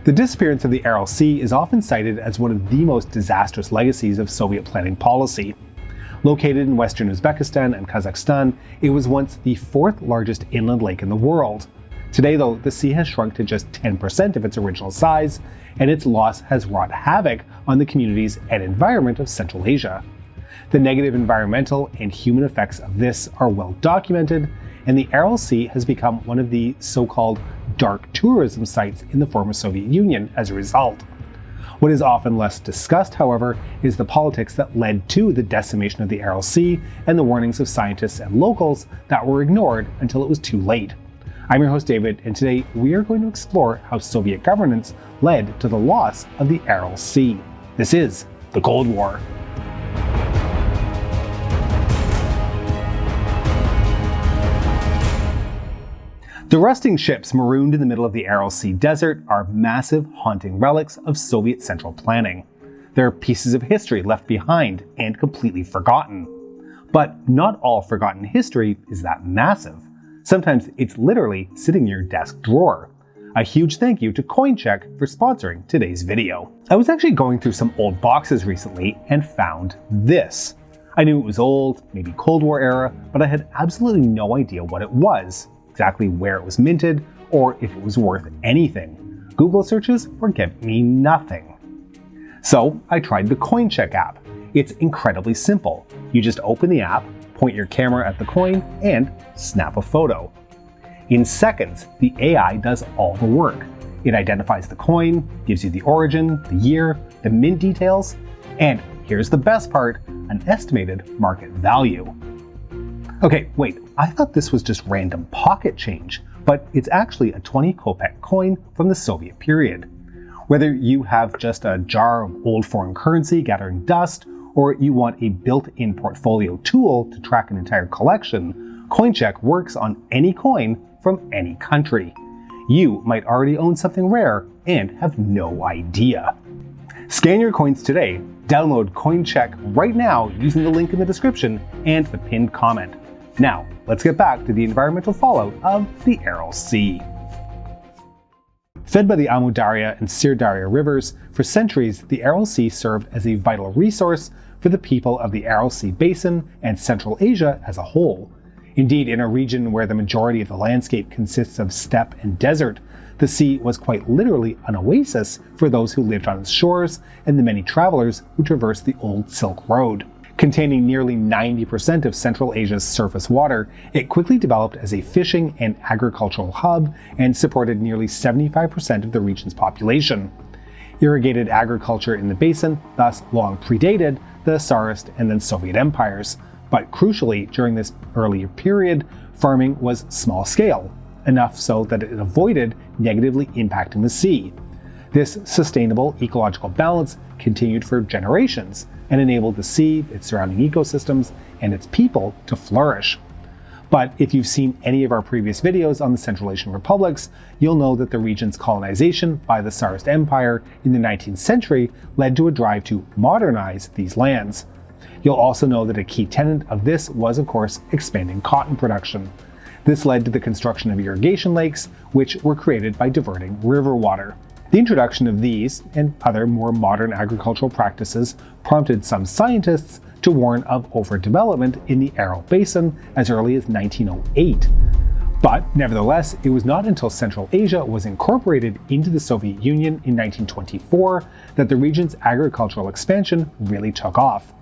The disappearance of the Aral Sea is often cited as one of the most disastrous legacies of Soviet planning policy. Located in western Uzbekistan and Kazakhstan, it was once the fourth largest inland lake in the world. Today, though, the sea has shrunk to just 10% of its original size, and its loss has wrought havoc on the communities and environment of Central Asia. The negative environmental and human effects of this are well documented, and the Aral Sea has become one of the so-called dark tourism sites in the former Soviet Union as a result. What is often less discussed, however, is the politics that led to the decimation of the Aral Sea and the warnings of scientists and locals that were ignored until it was too late. I'm your host David, and today we are going to explore how Soviet governance led to the loss of the Aral Sea. This is the Cold War. The rusting ships marooned in the middle of the Aral Sea desert are massive, haunting relics of Soviet central planning. They're pieces of history left behind and completely forgotten. But not all forgotten history is that massive. Sometimes it's literally sitting in your desk drawer. A huge thank you to CoinCheck for sponsoring today's video. I was actually going through some old boxes recently and found this. I knew it was old, maybe Cold War era, but I had absolutely no idea what it was, exactly where it was minted, or if it was worth anything. Google searches were giving me nothing. So I tried the CoinCheck app. It's incredibly simple. You just open the app, point your camera at the coin, and snap a photo. In seconds, the AI does all the work. It identifies the coin, gives you the origin, the year, the mint details, and here's the best part, an estimated market value. Okay, wait, I thought this was just random pocket change, but it's actually a 20 kopeck coin from the Soviet period. Whether you have just a jar of old foreign currency gathering dust, or you want a built-in portfolio tool to track an entire collection, CoinCheck works on any coin from any country. You might already own something rare and have no idea. Scan your coins today, download CoinCheck right now using the link in the description and the pinned comment. Now, let's get back to the environmental fallout of the Aral Sea. Fed by the Amudarya and Sirdarya rivers, for centuries the Aral Sea served as a vital resource for the people of the Aral Sea Basin and Central Asia as a whole. Indeed, in a region where the majority of the landscape consists of steppe and desert, the sea was quite literally an oasis for those who lived on its shores and the many travelers who traversed the old Silk Road. Containing nearly 90% of Central Asia's surface water, it quickly developed as a fishing and agricultural hub and supported nearly 75% of the region's population. Irrigated agriculture in the basin thus long predated the Tsarist and then Soviet empires, but crucially, during this earlier period, farming was small scale, enough so that it avoided negatively impacting the sea. This sustainable ecological balance continued for generations and enabled the sea, its surrounding ecosystems, and its people to flourish. But if you've seen any of our previous videos on the Central Asian republics, you'll know that the region's colonization by the Tsarist Empire in the 19th century led to a drive to modernize these lands. You'll also know that a key tenet of this was, of course, expanding cotton production. This led to the construction of irrigation lakes, which were created by diverting river water. The introduction of these and other more modern agricultural practices prompted some scientists to warn of overdevelopment in the Aral Basin as early as 1908. But nevertheless, it was not until Central Asia was incorporated into the Soviet Union in 1924 that the region's agricultural expansion really took off.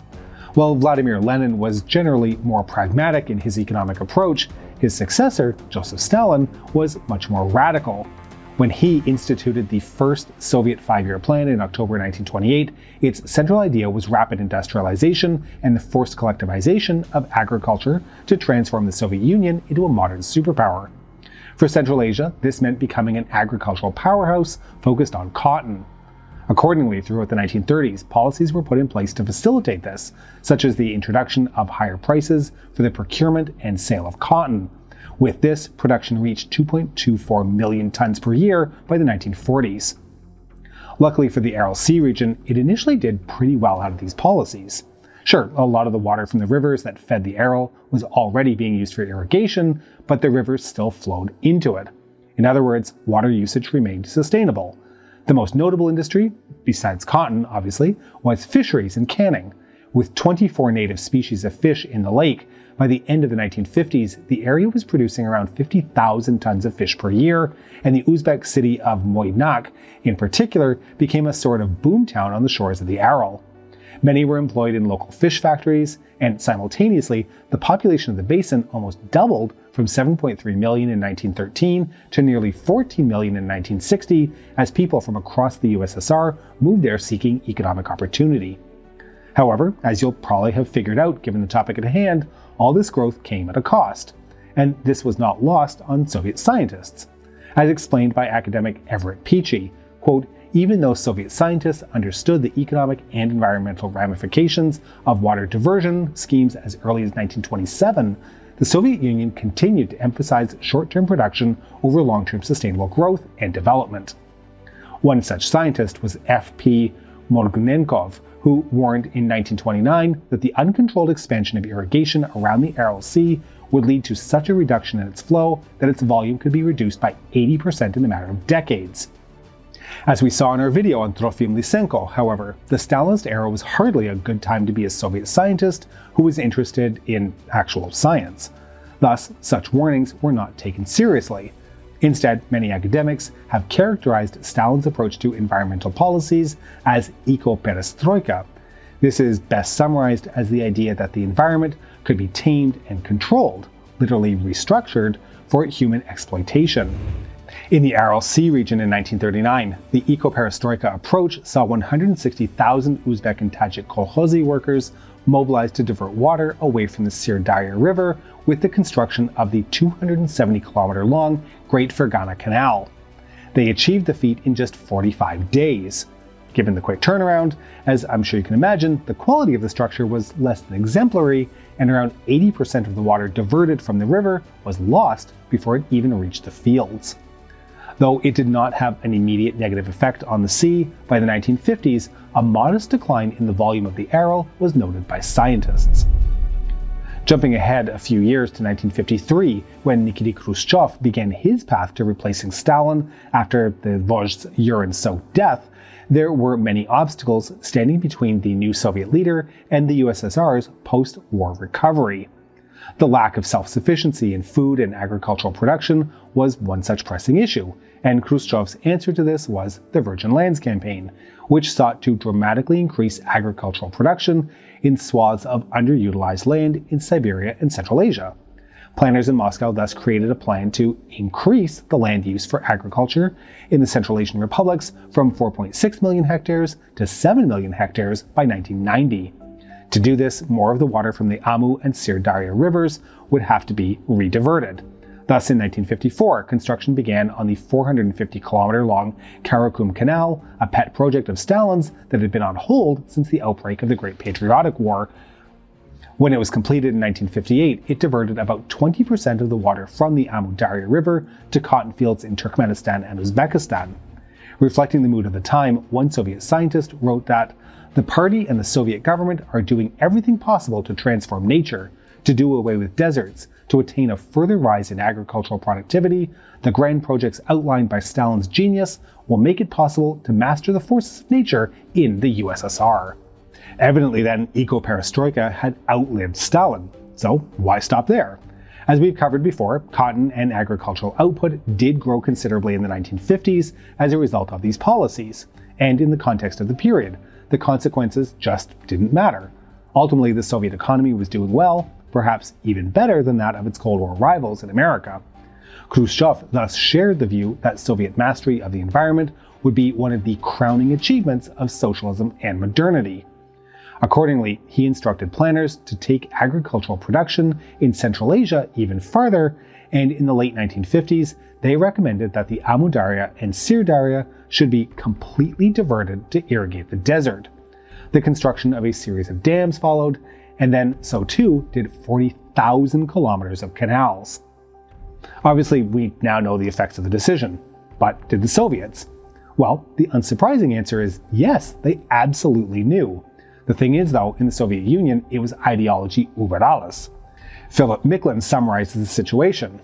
While Vladimir Lenin was generally more pragmatic in his economic approach, his successor, Joseph Stalin, was much more radical. When he instituted the first Soviet five-year plan in October 1928, its central idea was rapid industrialization and the forced collectivization of agriculture to transform the Soviet Union into a modern superpower. For Central Asia, this meant becoming an agricultural powerhouse focused on cotton. Accordingly, throughout the 1930s, policies were put in place to facilitate this, such as the introduction of higher prices for the procurement and sale of cotton. With this, production reached 2.24 million tons per year by the 1940s. Luckily for the Aral Sea region, it initially did pretty well out of these policies. Sure, a lot of the water from the rivers that fed the Aral was already being used for irrigation, but the rivers still flowed into it. In other words, water usage remained sustainable. The most notable industry, besides cotton obviously, was fisheries and canning. With 24 native species of fish in the lake, by the end of the 1950s, the area was producing around 50,000 tons of fish per year, and the Uzbek city of Moynak, in particular, became a sort of boomtown on the shores of the Aral. Many were employed in local fish factories, and simultaneously, the population of the basin almost doubled from 7.3 million in 1913 to nearly 14 million in 1960 as people from across the USSR moved there seeking economic opportunity. However, as you'll probably have figured out given the topic at hand, all this growth came at a cost, and this was not lost on Soviet scientists. As explained by academic Everett Peachy, quote, even though Soviet scientists understood the economic and environmental ramifications of water diversion schemes as early as 1927, the Soviet Union continued to emphasize short-term production over long-term sustainable growth and development. One such scientist was F.P. Morgunenkov, who warned in 1929 that the uncontrolled expansion of irrigation around the Aral Sea would lead to such a reduction in its flow that its volume could be reduced by 80% in a matter of decades. As we saw in our video on Trofim Lysenko, however, the Stalinist era was hardly a good time to be a Soviet scientist who was interested in actual science. Thus, such warnings were not taken seriously. Instead, many academics have characterized Stalin's approach to environmental policies as eco-perestroika. This is best summarized as the idea that the environment could be tamed and controlled, literally restructured, for human exploitation. In the Aral Sea region in 1939, the eco-perestroika approach saw 160,000 Uzbek and Tajik kolkhozy workers mobilized to divert water away from the Sir-Darya River with the construction of the 270-kilometer-long Great Fergana Canal. They achieved the feat in just 45 days. Given the quick turnaround, as I'm sure you can imagine, the quality of the structure was less than exemplary, and around 80% of the water diverted from the river was lost before it even reached the fields. Though it did not have an immediate negative effect on the sea, by the 1950s, a modest decline in the volume of the Aral was noted by scientists. Jumping ahead a few years to 1953, when Nikita Khrushchev began his path to replacing Stalin after the Vozhd's urine-soaked death, there were many obstacles standing between the new Soviet leader and the USSR's post-war recovery. The lack of self-sufficiency in food and agricultural production was one such pressing issue, and Khrushchev's answer to this was the Virgin Lands Campaign, which sought to dramatically increase agricultural production in swaths of underutilized land in Siberia and Central Asia. Planners in Moscow thus created a plan to increase the land use for agriculture in the Central Asian republics from 4.6 million hectares to 7 million hectares by 1990. To do this, more of the water from the Amu and Sir-Darya rivers would have to be re-diverted. Thus, in 1954, construction began on the 450-kilometer-long Karakum Canal, a pet project of Stalin's that had been on hold since the outbreak of the Great Patriotic War. When it was completed in 1958, it diverted about 20% of the water from the Amu Darya River to cotton fields in Turkmenistan and Uzbekistan. Reflecting the mood of the time, one Soviet scientist wrote that the party and the Soviet government are doing everything possible to transform nature, to do away with deserts, to attain a further rise in agricultural productivity. The grand projects outlined by Stalin's genius will make it possible to master the forces of nature in the USSR. Evidently then, eco-perestroika had outlived Stalin, so why stop there? As we've covered before, cotton and agricultural output did grow considerably in the 1950s as a result of these policies, and in the context of the period, the consequences just didn't matter. Ultimately, the Soviet economy was doing well, perhaps even better than that of its Cold War rivals in America. Khrushchev thus shared the view that Soviet mastery of the environment would be one of the crowning achievements of socialism and modernity. Accordingly, he instructed planners to take agricultural production in Central Asia even farther, and in the late 1950s, they recommended that the Amu Darya and Sir-Darya should be completely diverted to irrigate the desert. The construction of a series of dams followed, and then so too did 40,000 kilometers of canals. Obviously, we now know the effects of the decision, but did the Soviets? Well, the unsurprising answer is yes, they absolutely knew. The thing is, though, in the Soviet Union, it was ideology über alles. Philip Micklin summarizes the situation.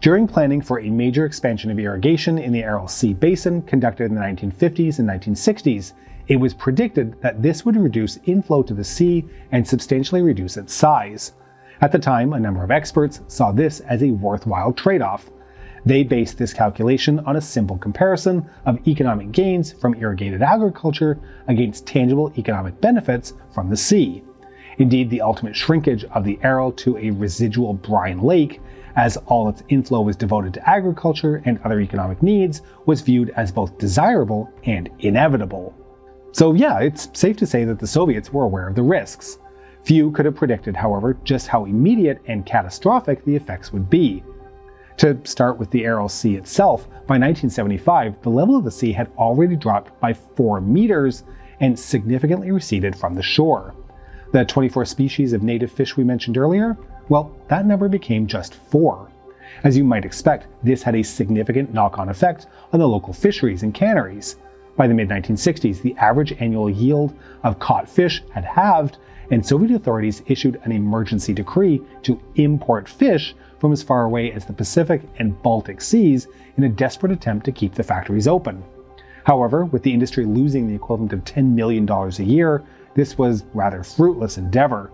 During planning for a major expansion of irrigation in the Aral Sea Basin conducted in the 1950s and 1960s, it was predicted that this would reduce inflow to the sea and substantially reduce its size. At the time, a number of experts saw this as a worthwhile trade-off. They based this calculation on a simple comparison of economic gains from irrigated agriculture against tangible economic benefits from the sea. Indeed, the ultimate shrinkage of the Aral to a residual brine lake, as all its inflow was devoted to agriculture and other economic needs, was viewed as both desirable and inevitable. So yeah, it's safe to say that the Soviets were aware of the risks. Few could have predicted, however, just how immediate and catastrophic the effects would be. To start with the Aral Sea itself, by 1975, the level of the sea had already dropped by 4 meters and significantly receded from the shore. The 24 species of native fish we mentioned earlier, well, that number became just 4. As you might expect, this had a significant knock-on effect on the local fisheries and canneries. By the mid-1960s, the average annual yield of caught fish had halved, and Soviet authorities issued an emergency decree to import fish from as far away as the Pacific and Baltic Seas in a desperate attempt to keep the factories open. However, with the industry losing the equivalent of $10 million a year, this was a rather fruitless endeavor.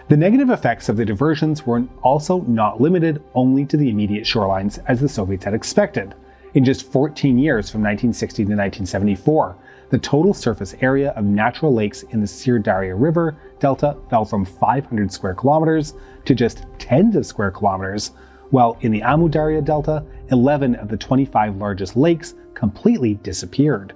The negative effects of the diversions were also not limited only to the immediate shorelines as the Soviets had expected. In just 14 years from 1960 to 1974, the total surface area of natural lakes in the Siberian River Delta fell from 500 square kilometers to just tens of square kilometers, while in the Amudarya Delta, 11 of the 25 largest lakes completely disappeared.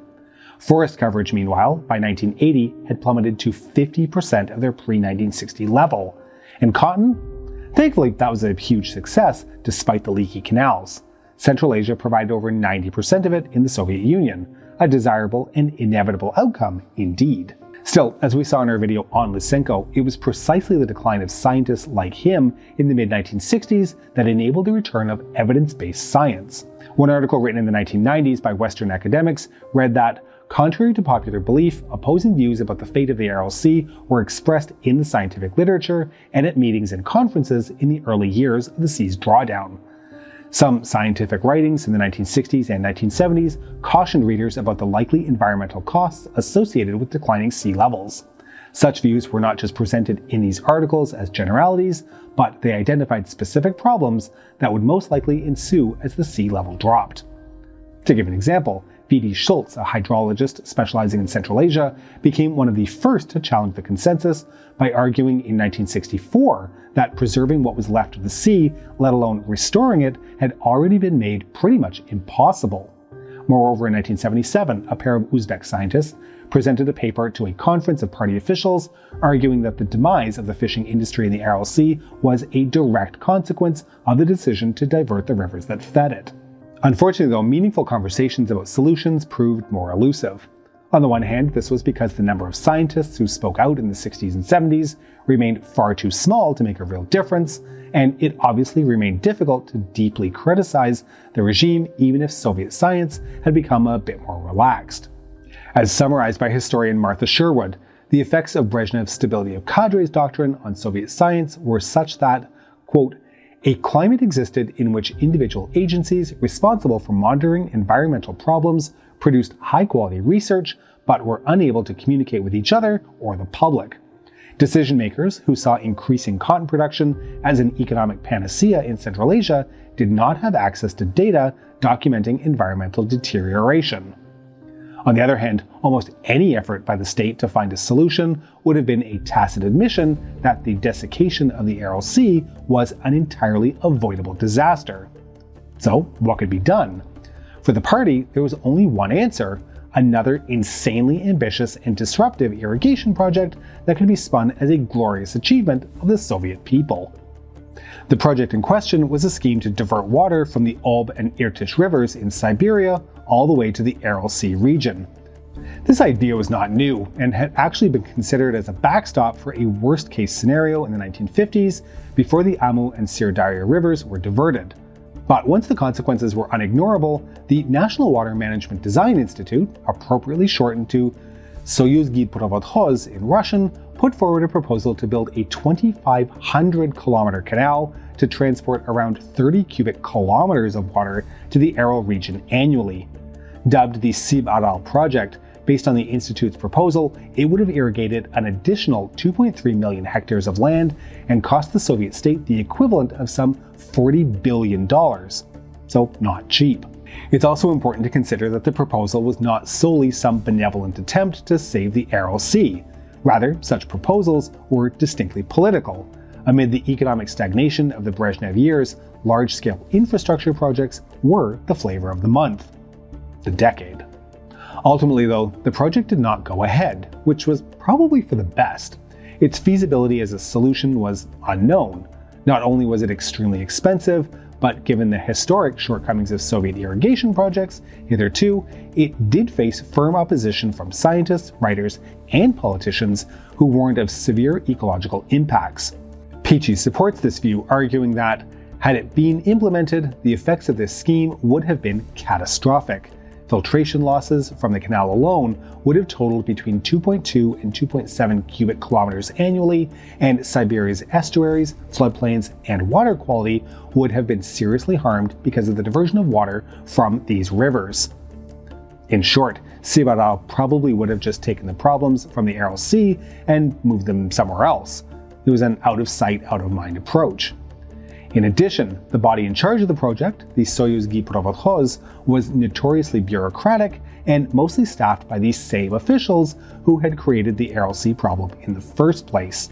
Forest coverage, meanwhile, by 1980 had plummeted to 50% of their pre-1960 level. And cotton? Thankfully, that was a huge success despite the leaky canals. Central Asia provided over 90% of it in the Soviet Union, a desirable and inevitable outcome indeed. Still, as we saw in our video on Lysenko, it was precisely the decline of scientists like him in the mid-1960s that enabled the return of evidence-based science. One article written in the 1990s by Western academics read that, contrary to popular belief, opposing views about the fate of the Aral Sea were expressed in the scientific literature and at meetings and conferences in the early years of the sea's drawdown. Some scientific writings in the 1960s and 1970s cautioned readers about the likely environmental costs associated with declining sea levels. Such views were not just presented in these articles as generalities, but they identified specific problems that would most likely ensue as the sea level dropped. To give an example, V.D. Schultz, a hydrologist specializing in Central Asia, became one of the first to challenge the consensus by arguing in 1964 that preserving what was left of the sea, let alone restoring it, had already been made pretty much impossible. Moreover, in 1977, a pair of Uzbek scientists presented a paper to a conference of party officials arguing that the demise of the fishing industry in the Aral Sea was a direct consequence of the decision to divert the rivers that fed it. Unfortunately, though, meaningful conversations about solutions proved more elusive. On the one hand, this was because the number of scientists who spoke out in the 60s and 70s remained far too small to make a real difference, and it obviously remained difficult to deeply criticize the regime even if Soviet science had become a bit more relaxed. As summarized by historian Martha Sherwood, the effects of Brezhnev's stability of cadres doctrine on Soviet science were such that, quote, a climate existed in which individual agencies responsible for monitoring environmental problems produced high-quality research but were unable to communicate with each other or the public. Decision makers who saw increasing cotton production as an economic panacea in Central Asia did not have access to data documenting environmental deterioration. On the other hand, almost any effort by the state to find a solution would have been a tacit admission that the desiccation of the Aral Sea was an entirely avoidable disaster. So, what could be done? For the party, there was only one answer: another insanely ambitious and disruptive irrigation project that could be spun as a glorious achievement of the Soviet people. The project in question was a scheme to divert water from the Ob and Irtysh rivers in Siberia all the way to the Aral Sea region. This idea was not new, and had actually been considered as a backstop for a worst-case scenario in the 1950s before the Amu and Sirdarya rivers were diverted. But once the consequences were unignorable, the National Water Management Design Institute, appropriately shortened to Soyuzgidprovodkhoz in Russian, put forward a proposal to build a 2,500-kilometer canal to transport around 30 cubic kilometers of water to the Aral region annually. Dubbed the Sib-Aral project, based on the Institute's proposal, it would have irrigated an additional 2.3 million hectares of land and cost the Soviet state the equivalent of some $40 billion. So not cheap. It's also important to consider that the proposal was not solely some benevolent attempt to save the Aral Sea. Rather, such proposals were distinctly political. Amid the economic stagnation of the Brezhnev years, large-scale infrastructure projects were the flavor of the month. The decade. Ultimately, though, the project did not go ahead, which was probably for the best. Its feasibility as a solution was unknown. Not only was it extremely expensive, but given the historic shortcomings of Soviet irrigation projects hitherto, it did face firm opposition from scientists, writers, and politicians who warned of severe ecological impacts. Peachy supports this view, arguing that, had it been implemented, the effects of this scheme would have been catastrophic. Filtration losses from the canal alone would have totaled between 2.2 and 2.7 cubic kilometers annually, and Siberia's estuaries, floodplains, and water quality would have been seriously harmed because of the diversion of water from these rivers. In short, Sib-Aral probably would have just taken the problems from the Aral Sea and moved them somewhere else. It was an out-of-sight, out-of-mind approach. In addition, the body in charge of the project, the Soyuz Giprovodkhoz, was notoriously bureaucratic and mostly staffed by these same officials who had created the Aral Sea problem in the first place.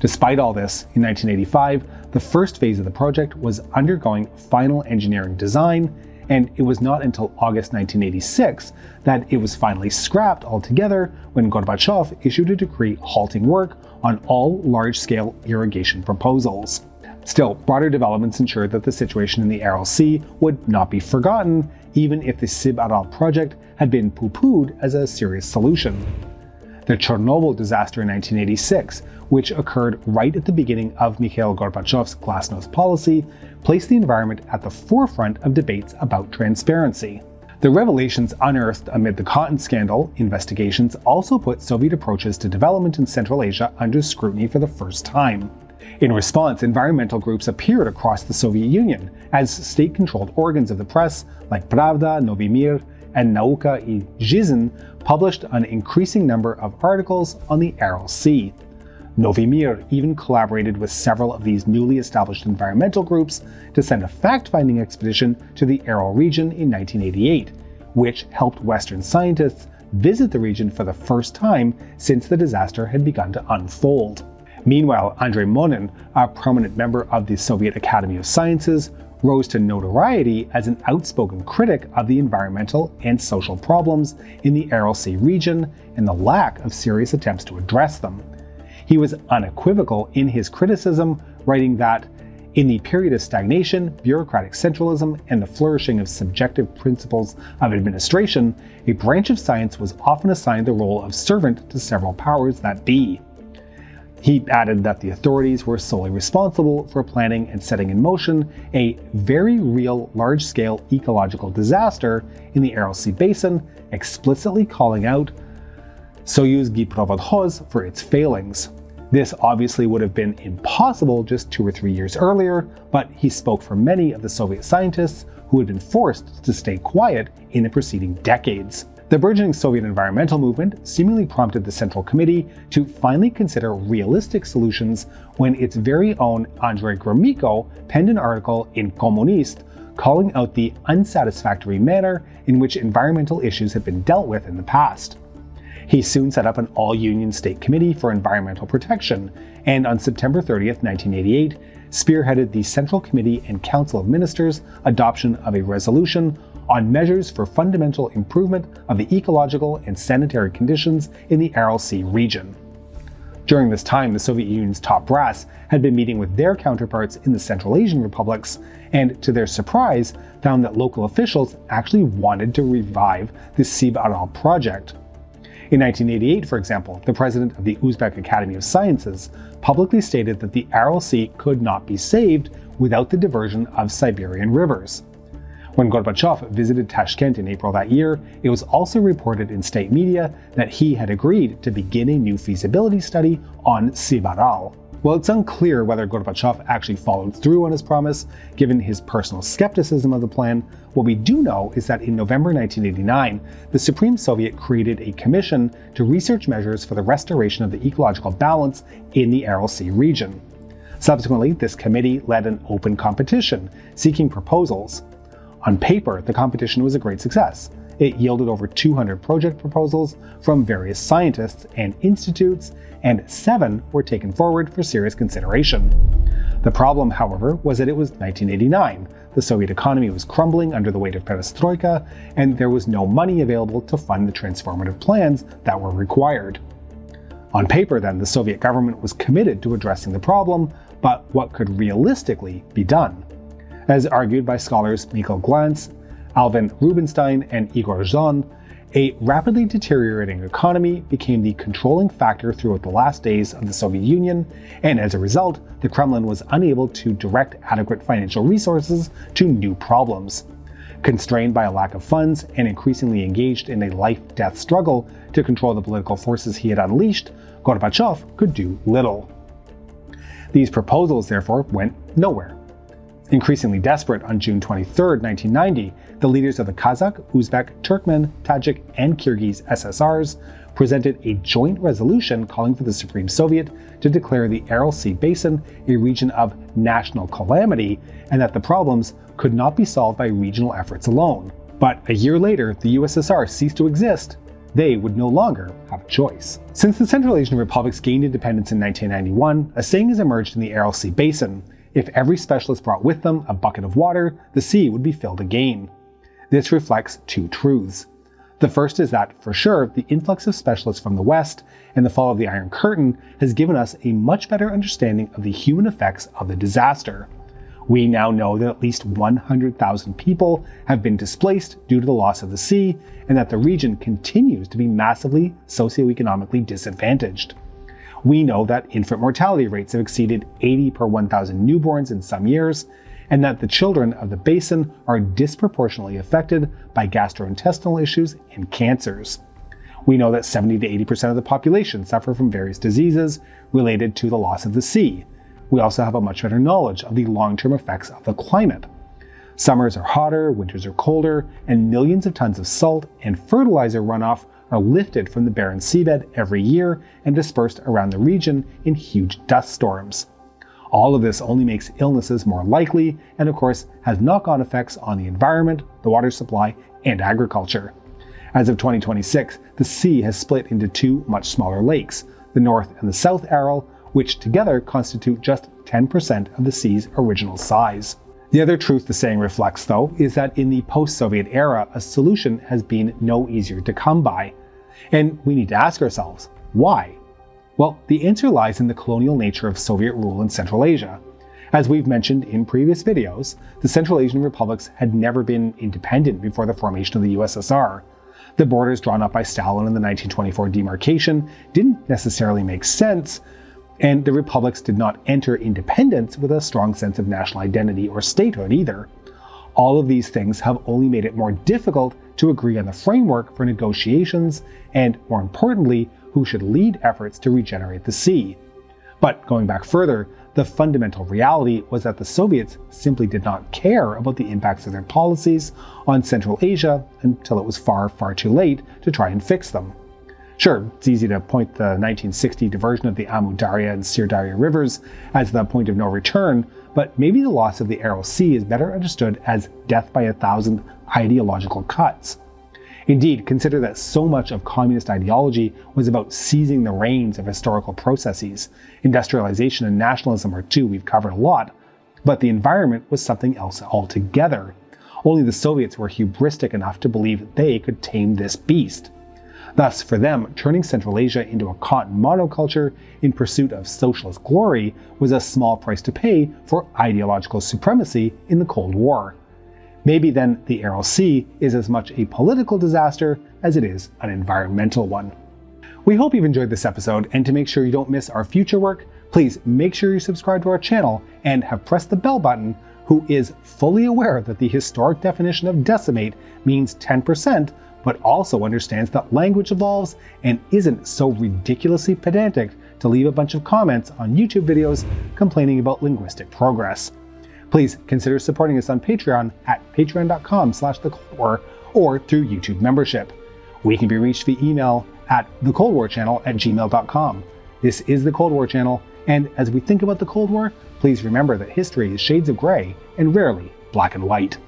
Despite all this, in 1985, the first phase of the project was undergoing final engineering design, and it was not until August 1986 that it was finally scrapped altogether when Gorbachev issued a decree halting work on all large-scale irrigation proposals. Still, broader developments ensured that the situation in the Aral Sea would not be forgotten, even if the Sib-Aral project had been poo-pooed as a serious solution. The Chernobyl disaster in 1986, which occurred right at the beginning of Mikhail Gorbachev's Glasnost policy, placed the environment at the forefront of debates about transparency. The revelations unearthed amid the cotton scandal investigations also put Soviet approaches to development in Central Asia under scrutiny for the first time. In response, environmental groups appeared across the Soviet Union as state-controlled organs of the press like Pravda, Novy Mir, and Nauka i Zhizn published an increasing number of articles on the Aral Sea. Novy Mir even collaborated with several of these newly established environmental groups to send a fact-finding expedition to the Aral region in 1988, which helped Western scientists visit the region for the first time since the disaster had begun to unfold. Meanwhile, Andrei Monin, a prominent member of the Soviet Academy of Sciences, rose to notoriety as an outspoken critic of the environmental and social problems in the Aral Sea region and the lack of serious attempts to address them. He was unequivocal in his criticism, writing that, in the period of stagnation, bureaucratic centralism, and the flourishing of subjective principles of administration, a branch of science was often assigned the role of servant to several powers that be. He added that the authorities were solely responsible for planning and setting in motion a very real large-scale ecological disaster in the Aral Sea Basin, explicitly calling out Soyuz Giprovodkhoz for its failings. This obviously would have been impossible just 2 or 3 years earlier, but he spoke for many of the Soviet scientists who had been forced to stay quiet in the preceding decades. The burgeoning Soviet environmental movement seemingly prompted the Central Committee to finally consider realistic solutions when its very own Andrei Gromyko penned an article in Kommunist calling out the unsatisfactory manner in which environmental issues had been dealt with in the past. He soon set up an all-union state committee for environmental protection, and on September 30th, 1988, spearheaded the Central Committee and Council of Ministers' adoption of a resolution on measures for fundamental improvement of the ecological and sanitary conditions in the Aral Sea region. During this time, the Soviet Union's top brass had been meeting with their counterparts in the Central Asian republics, and to their surprise, found that local officials actually wanted to revive the Sib-Aral project. In 1988, for example, the president of the Uzbek Academy of Sciences publicly stated that the Aral Sea could not be saved without the diversion of Siberian rivers. When Gorbachev visited Tashkent in April that year, it was also reported in state media that he had agreed to begin a new feasibility study on Sib-Aral. While it's unclear whether Gorbachev actually followed through on his promise, given his personal skepticism of the plan, what we do know is that in November 1989, the Supreme Soviet created a commission to research measures for the restoration of the ecological balance in the Aral Sea region. Subsequently, this committee led an open competition, seeking proposals. On paper, the competition was a great success. It yielded over 200 project proposals from various scientists and institutes, and 7 were taken forward for serious consideration. The problem, however, was that it was 1989. The Soviet economy was crumbling under the weight of perestroika, and there was no money available to fund the transformative plans that were required. On paper, then, the Soviet government was committed to addressing the problem, but what could realistically be done? As argued by scholars Micklin, Alvin Rubinstein, and Igor Zhon, a rapidly deteriorating economy became the controlling factor throughout the last days of the Soviet Union, and as a result, the Kremlin was unable to direct adequate financial resources to new problems. Constrained by a lack of funds and increasingly engaged in a life-death struggle to control the political forces he had unleashed, Gorbachev could do little. These proposals, therefore, went nowhere. Increasingly desperate, on June 23, 1990, the leaders of the Kazakh, Uzbek, Turkmen, Tajik, and Kyrgyz SSRs presented a joint resolution calling for the Supreme Soviet to declare the Aral Sea Basin a region of national calamity, and that the problems could not be solved by regional efforts alone. But a year later, the USSR ceased to exist. They would no longer have a choice. Since the Central Asian republics gained independence in 1991, a saying has emerged in the Aral Sea Basin: if every specialist brought with them a bucket of water, the sea would be filled again. This reflects two truths. The first is that, for sure, the influx of specialists from the West and the fall of the Iron Curtain has given us a much better understanding of the human effects of the disaster. We now know that at least 100,000 people have been displaced due to the loss of the sea, and that the region continues to be massively socioeconomically disadvantaged. We know that infant mortality rates have exceeded 80 per 1,000 newborns in some years, and that the children of the basin are disproportionately affected by gastrointestinal issues and cancers. We know that 70 to 80% of the population suffer from various diseases related to the loss of the sea. We also have a much better knowledge of the long-term effects of the climate. Summers are hotter, winters are colder, and millions of tons of salt and fertilizer runoff are lifted from the barren seabed every year and dispersed around the region in huge dust storms. All of this only makes illnesses more likely, and of course has knock-on effects on the environment, the water supply, and agriculture. As of 2026, the sea has split into 2 much smaller lakes, the North and the South Aral, which together constitute just 10% of the sea's original size. The other truth the saying reflects, though, is that in the post-Soviet era, a solution has been no easier to come by. And we need to ask ourselves, why? Well, the answer lies in the colonial nature of Soviet rule in Central Asia. As we've mentioned in previous videos, the Central Asian republics had never been independent before the formation of the USSR. The borders drawn up by Stalin in the 1924 demarcation didn't necessarily make sense, and the republics did not enter independence with a strong sense of national identity or statehood either. All of these things have only made it more difficult to agree on the framework for negotiations and, more importantly, who should lead efforts to regenerate the sea. But going back further, the fundamental reality was that the Soviets simply did not care about the impacts of their policies on Central Asia until it was far, far too late to try and fix them. Sure, it's easy to point the 1960 diversion of the Amu Darya and Sir Darya rivers as the point of no return, but maybe the loss of the Aral Sea is better understood as death by 1,000 ideological cuts. Indeed, consider that so much of communist ideology was about seizing the reins of historical processes. Industrialization and nationalism are two we've covered a lot, but the environment was something else altogether. Only the Soviets were hubristic enough to believe they could tame this beast. Thus, for them, turning Central Asia into a cotton monoculture in pursuit of socialist glory was a small price to pay for ideological supremacy in the Cold War. Maybe then the Aral Sea is as much a political disaster as it is an environmental one. We hope you've enjoyed this episode, and to make sure you don't miss our future work, please make sure you subscribe to our channel and have pressed the bell button, who is fully aware that the historic definition of decimate means 10%, but also understands that language evolves and isn't so ridiculously pedantic to leave a bunch of comments on YouTube videos complaining about linguistic progress. Please consider supporting us on Patreon at patreon.com/thecoldwar or through YouTube membership. We can be reached via email at thecoldwarchannel@gmail.com. This is The Cold War Channel, and as we think about the Cold War, please remember that history is shades of gray and rarely black and white.